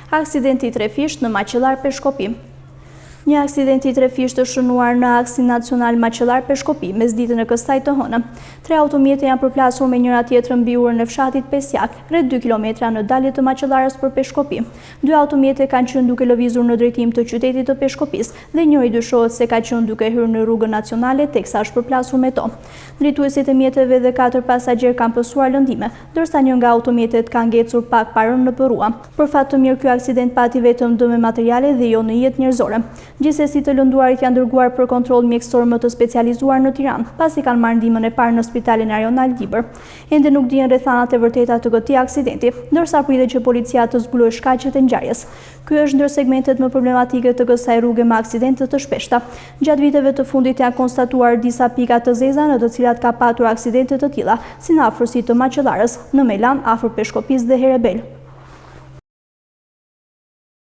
Aksidenti i trefisht në Maqellar Peshkopi. Një aksident i trefisht të shënuar në aksin nacional Maqellar Peshkopi mes ditën e kësaj të hënë. 3 automjete janë përplasur me njëra tjetrën mbi urën e fshatit Pesjak, rreth 2 kilometra në dalje të Maqellarës për Peshkopi. 2 automjete kanë qenë duke lëvizur në drejtim të qytetit të Peshkopis dhe njëri dyshohet se ka qenë duke hyrë në rrugën nacionale teksa është përplasur me to. Drejtuesit e mjeteve dhe 4 pasagjerë kanë pësuar lëndime, ndërsa një nga automjetet kanë ngecur pak parën në përrua. Për fat të mirë, ky aksident pati vetëm dëme materiale dhe jo në jetë njerëzore. Gjithsesi të lënduarit janë dërguar për kontroll mjekësor më të specializuar në Tiranë, pasi kanë marrë ndihmën e parë në Spitalin Rajonal Dibër. Ende nuk dihen rrethanat e vërteta të këtij aksidenti, ndërsa pritet që policia të zbulojë shkaqet e ngjarjes. Ky është ndër segmentet më problematike të kësaj rruge me aksidente të shpeshta. Gjatë viteve të fundit janë konstatuar disa pika të zeza në të cilat ka patur aksidente të tilla, si në afërsitë të Maqellarës, në Melan, afër Peshkopis dhe Herebel.